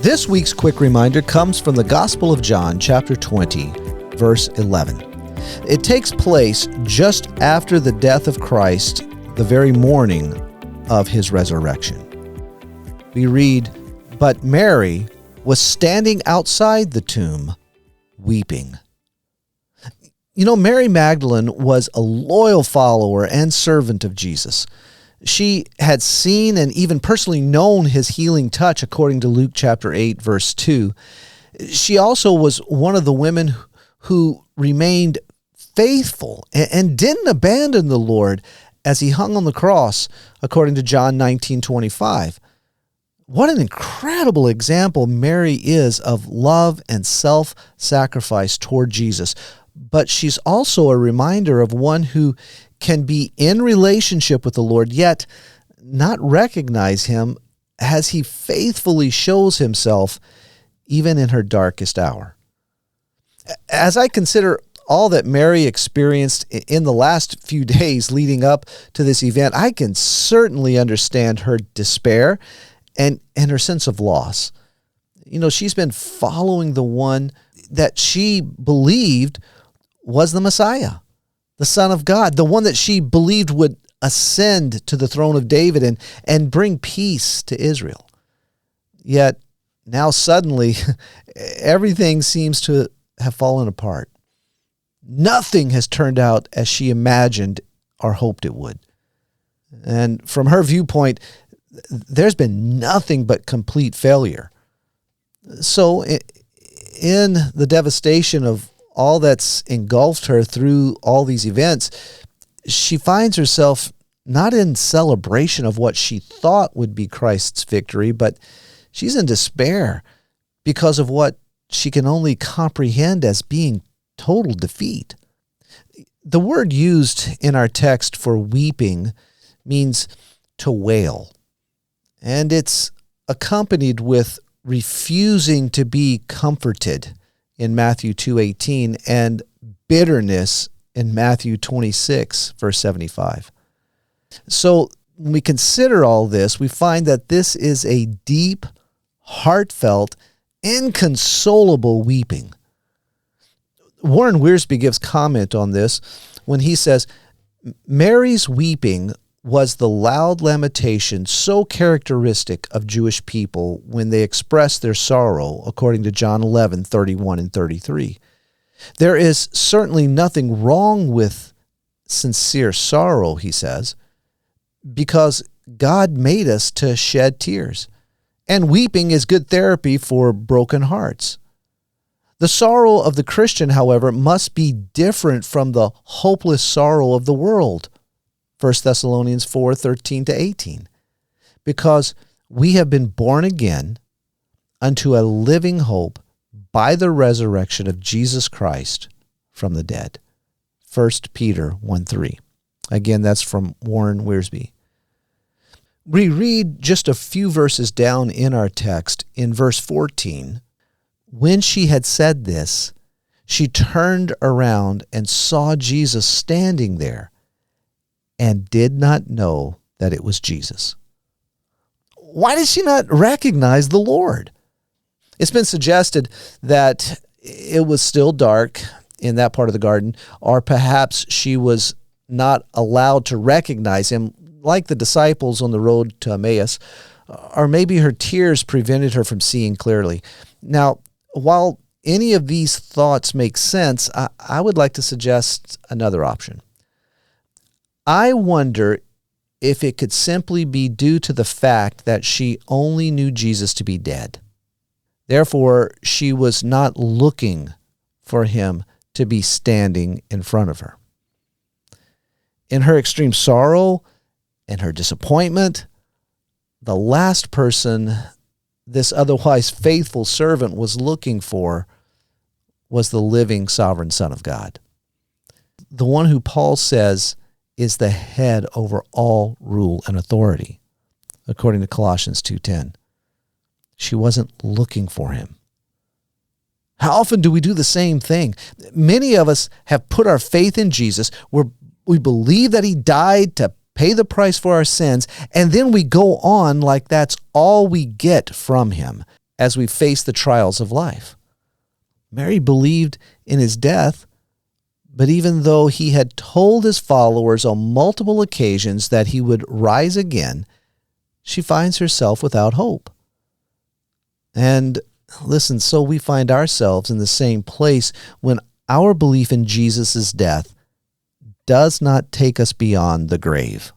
This week's quick reminder comes from the Gospel of John, chapter 20, verse 11. It takes place just after the death of Christ, the very morning of his resurrection. We read, "But Mary was standing outside the tomb, weeping." You know, Mary Magdalene was a loyal follower and servant of Jesus. She had seen and even personally known his healing touch, according to Luke chapter 8, verse 2. She also was one of the women who remained faithful and didn't abandon the Lord as he hung on the cross, according to John 19:25. What an incredible example Mary is of love and self-sacrifice toward Jesus. But she's also a reminder of one who can be in relationship with the Lord, yet not recognize him as he faithfully shows himself even in her darkest hour. As I consider all that Mary experienced in the last few days leading up to this event, I can certainly understand her despair and her sense of loss. You know, she's been following the one that she believed was the Messiah, the Son of God, the one that she believed would ascend to the throne of David and bring peace to Israel. Yet now suddenly everything seems to have fallen apart. Nothing has turned out as she imagined or hoped it would. And from her viewpoint, there's been nothing but complete failure. So in the devastation of all that's engulfed her through all these events, she finds herself not in celebration of what she thought would be Christ's victory, but she's in despair because of what she can only comprehend as being total defeat. The word used in our text for weeping means to wail, and it's accompanied with refusing to be comforted in Matthew 2:18 and bitterness in Matthew 26, verse 75. So when we consider all this, we find that this is a deep, heartfelt, inconsolable weeping. Warren Wiersbe gives comment on this when he says, Mary's weeping was the loud lamentation so characteristic of Jewish people when they express their sorrow, according to John 11:31 and 33. There is certainly nothing wrong with sincere sorrow, he says, because God made us to shed tears, and weeping is good therapy for broken hearts. The sorrow of the Christian, however, must be different from the hopeless sorrow of the world, 1 Thessalonians 4:13-18, because we have been born again unto a living hope by the resurrection of Jesus Christ from the dead. 1 Peter 1:3. Again, that's from Warren Wiersbe. We read just a few verses down in our text, in verse 14, when she had said this, she turned around and saw Jesus standing there, and did not know that it was Jesus. Why did she not recognize the Lord? It's been suggested that it was still dark in that part of the garden, or perhaps she was not allowed to recognize him like the disciples on the road to Emmaus, or maybe her tears prevented her from seeing clearly. Now, while any of these thoughts make sense, I would like to suggest another option. I wonder if it could simply be due to the fact that she only knew Jesus to be dead. Therefore, she was not looking for him to be standing in front of her. In her extreme sorrow and her disappointment, the last person this otherwise faithful servant was looking for was the living sovereign Son of God, the one who Paul says is the head over all rule and authority, according to Colossians 2:10. She wasn't looking for him. How often do we do the same thing? Many of us have put our faith in Jesus. We believe that he died to pay the price for our sins, and then we go on like that's all we get from him. as we face the trials of life. Mary believed in his death, but even though he had told his followers on multiple occasions that he would rise again, she finds herself without hope. And listen, so we find ourselves in the same place when our belief in Jesus' death does not take us beyond the grave.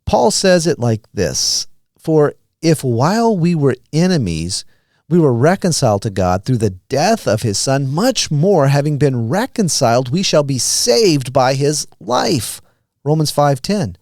Paul says it like this, "For if while we were enemies, we were reconciled to God through the death of his Son, much more, having been reconciled, we shall be saved by his life." Romans 5:10.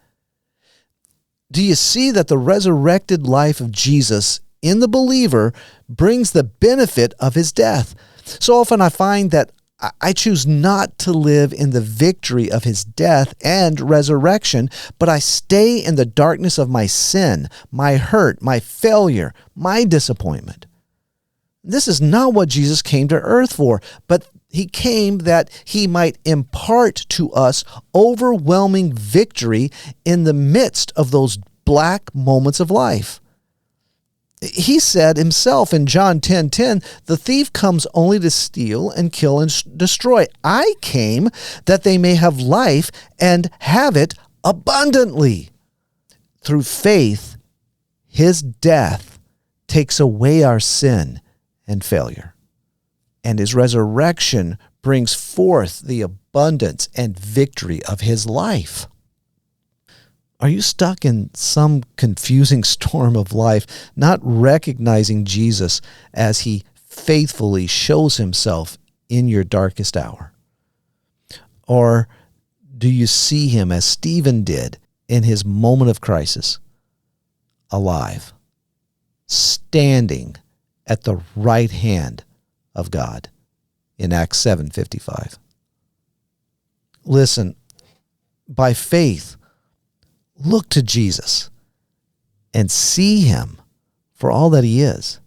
Do you see that the resurrected life of Jesus in the believer brings the benefit of his death? So often I find that I choose not to live in the victory of his death and resurrection, but I stay in the darkness of my sin, my hurt, my failure, my disappointment. This is not what Jesus came to earth for, but he came that he might impart to us overwhelming victory in the midst of those black moments of life. He said himself in John 10:10, "The thief comes only to steal and kill and destroy. I came that they may have life and have it abundantly." Through faith, his death takes away our sin and failure, and his resurrection brings forth the abundance and victory of his life. Are you stuck in some confusing storm of life, not recognizing Jesus as he faithfully shows himself in your darkest hour? Or do you see him as Stephen did in his moment of crisis, alive, standing at the right hand of God in Acts 7:55? Listen, by faith, look to Jesus and see him for all that he is,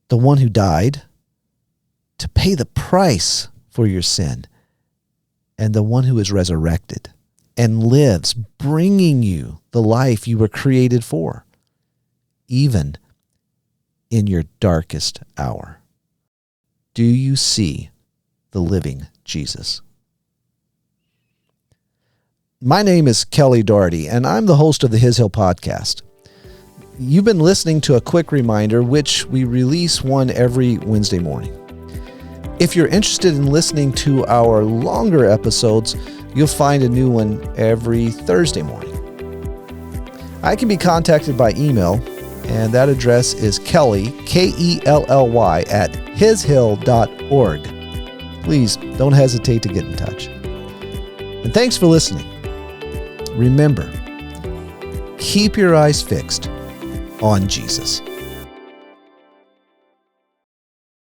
the one who died to pay the price for your sin, and the one who is resurrected and lives, bringing you the life you were created for, even in your darkest hour. Do you see the living Jesus? My name is Kelly Doherty, and I'm the host of the His Hill podcast. You've been listening to a quick reminder, which we release one every Wednesday morning. If you're interested in listening to our longer episodes, you'll find a new one every Thursday morning. I can be contacted by email, and that address is Kelly, Kelly, at hishill.org. Please don't hesitate to get in touch. And thanks for listening. Remember, keep your eyes fixed on Jesus.